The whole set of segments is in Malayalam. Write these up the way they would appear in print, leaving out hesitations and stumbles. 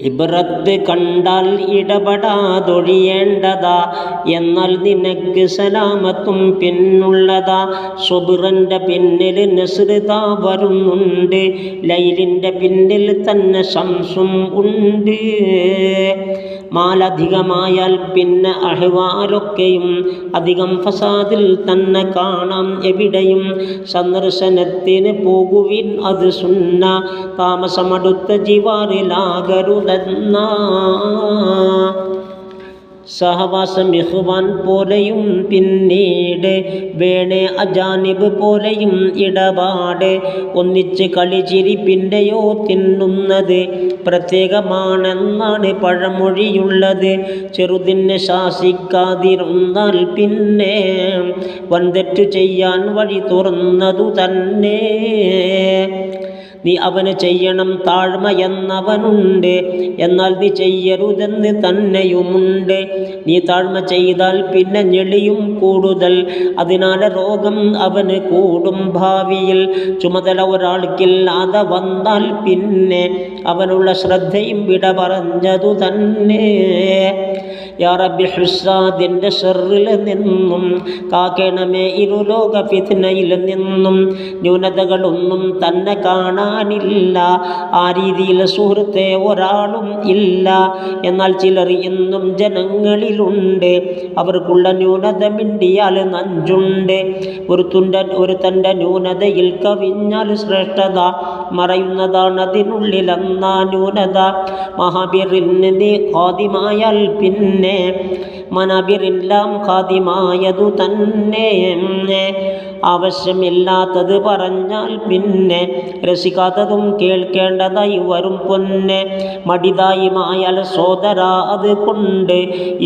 ഇബ്രത്ത് കണ്ടാൽ ഇടപെടാതൊഴിയേണ്ടതാ, എന്നാൽ നിനക്ക് സലാമത്തും പിന്നുള്ളതാ. സുബ്റിന്റെ പിന്നിൽ നസ്റുതാ വരുന്നുണ്ട്, ലൈലിൻ്റെ പിന്നിൽ തന്നെ ശംസും ഉണ്ട്. മാലധികമായാൽ പിന്നെ അഹ്വാലൊക്കെയും അധികം ഫസാദിൽ തന്നെ കാണാം എവിടെയും. സന്ദർശനത്തിന് പോകുവിൻ അത് സുന്ന, താമസമടുത്ത ജിവാറിലാകരുതെന്ന. സഹവാസം ഇഖ്വാൻ പോലെയും പിന്നീട് വേണേ അജാനിബ് പോലെയും ഇടപാട്. ഒന്നിച്ച് കളിച്ചിരി പിന്നെയോ തിന്നുന്നത് പ്രത്യേകമാണെന്നാണ് പഴമൊഴിയുള്ളത്. ചെറുതിനെ ശാസിക്കാതിരുന്നാൽ പിന്നെ വൻതെറ്റു ചെയ്യാൻ വഴി തുറന്നതു തന്നെ. നീ അവന് ചെയ്യണം താഴ്മ എന്നവനുണ്ട്, എന്നാൽ നീ ചെയ്യരുതെന്ന് തന്നെയുമുണ്ട്. നീ താഴ്മ ചെയ്താൽ പിന്നെ ഞെളിയും കൂടുതൽ, അതിനാൽ രോഗം അവന് കൂടും ഭാവിയിൽ. ചുമതല ഒരാൾക്കില്ലാതെ വന്നാൽ പിന്നെ അവനുള്ള ശ്രദ്ധയും വിട പറഞ്ഞതു തന്നെ. യാ റബ്ബി ഹുസ്സാദിൻ്റെ ഷർറിൽ നിന്നും കാക്കണമേ, ഇരുലോക ഫിത്നയിൽ നിന്നും. ന്യൂനതകളൊന്നും തന്നെ കാണാനില്ല, ആ രീതിയിൽ സുഹൃത്തെ ഒരാളും ഇല്ല. എന്നാൽ ചിലർ ഇന്നും ജനങ്ങളിലുണ്ട്, അവർക്കുള്ള ന്യൂനത മിണ്ടിയാൽ നഞ്ചുണ്ട്. ഒരു തൻ്റെ ന്യൂനതയിൽ കവിഞ്ഞാൽ ശ്രേഷ്ഠത മറയുന്നതാണ് അതിനുള്ളിലെന്നാ ന്യൂനത. മഹാബിറിന് നീ ഖാദിമായാൽ പിന്നെ മനാബിറെല്ലാം ഖാദിമായതു തന്നെ. ആവശ്യമില്ലാത്തത് പറഞ്ഞാൽ പിന്നെ രസിക്കാത്തതും കേൾക്കേണ്ടതായി വരും പൊന്നെ. മടിതായി മായാൽ സോദര അത് കൊണ്ട്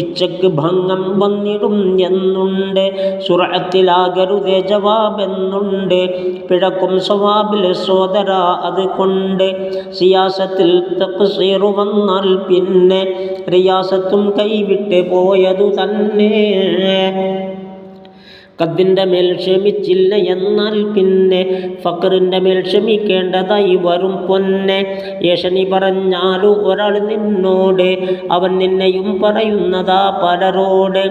ഇച്ഛക്ക് ഭംഗം വന്നിടും എന്നുണ്ട്. സുറഅത്തിലാകരുതേ ജവാബെന്നുണ്ട്, പിഴക്കും സ്വവാബിൽ സോദര അത് കൊണ്ട്. സിയാസത്തിൽ തഖ്സീറു വന്നാൽ പിന്നെ റിയാസത്തും കൈവിട്ട് പോയതു തന്നെ. കദ്ദിൻ്റെ മേൽ ക്ഷമിച്ചില്ല എന്നാൽ പിന്നെ ഫഖറിൻ്റെ മേൽ ക്ഷമിക്കേണ്ടതായി വരും പൊന്നെ. ഏഷണി പറഞ്ഞാലു ഒരാൾ നിന്നോട്, അവൻ നിന്നെയും പറയുന്നതാ പലരോട്.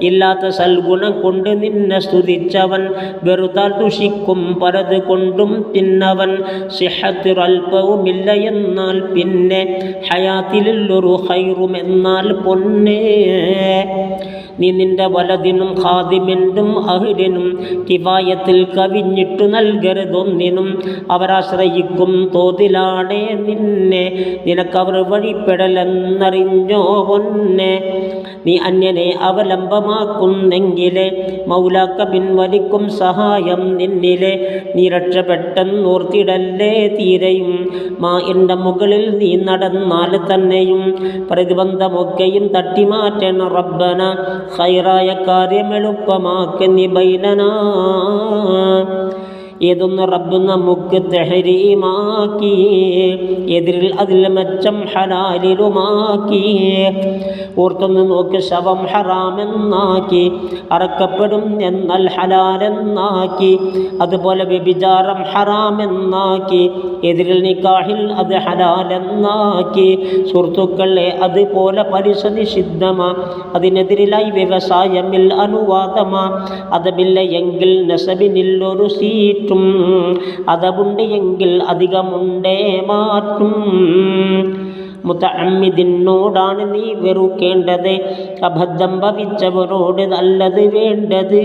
ഇല്ലാത്ത സൽഗുണം കൊണ്ട് നിന്നെ സ്തുതിച്ചവൻ വെറുതാൽ ദുഷിക്കും പലത് കൊണ്ടും പിന്നവൻ. സിഹത്തിൽ അല്പവുമില്ല എന്നാൽ പിന്നെ ഹയാത്തിലൊരു ഖൈറും എന്നാൽ പൊന്നേ. നീ നിന്റെ വലതിനും ഖാദിമിനും അഹ്ലിനും കിഫായത്തിൽ കവിഞ്ഞിട്ടു നൽകരുതൊന്നിനും. അവരാശ്രയിക്കും തോതിലാണേ നിന്നെ, നിനക്കവർ വഴിപ്പെടലെന്നറിഞ്ഞോ പൊന്നെ. നീ അന്യനെ അവലംബമാക്കുന്നെങ്കിലേ മൗലാക്ക പിൻവലിക്കും സഹായം നിന്നിലെ. നീ രക്ഷപ്പെട്ടെന്നോർത്തിടല്ലേ തീരെയും, എൻ്റെ മുകളിൽ നീ നടന്നാൽ തന്നെയും. പ്രതിബന്ധമൊക്കെയും തട്ടിമാറ്റണ റബ്ബന, ഖൈറായ കാര്യം എളുപ്പമാക്കി നീ ബൈനനാ. ഏതൊന്ന് റബ്ബ് നമുക്ക് തെഹരീമാക്കി, എതിരിൽ അതിൽ മെച്ചം ഹലാലിലുമാക്കി. ഓർത്തൊന്ന് നോക്ക്, ശവം ഹറാമെന്നാക്കി, അറക്കപ്പെടും എന്നാൽ ഹലാലെന്നാക്കി. അതുപോലെ വ്യഭിചാരം ഹറാമെന്നാക്കി, എതിരിൽ നിക്കാഹിൽ അത് ഹലാലെന്നാക്കി. സുഹൃത്തുക്കളെ അതുപോലെ പലിശ നിഷിദ്ധമാ, അതിനെതിരിലായി വ്യവസായമിൽ അനുവാദമാ. അതമില്ല എങ്കിൽ നസബിനില്ലൊരു സീറ്റും, അതവുണ്ട് എങ്കിൽ അധികമുണ്ടേ മാറ്റും. മുതഅമ്മിദിനോടാണ് നീ വെറുക്കേണ്ടത്, അബദ്ധം ഭവിച്ചവരോട് നല്ലത് വേണ്ടത്.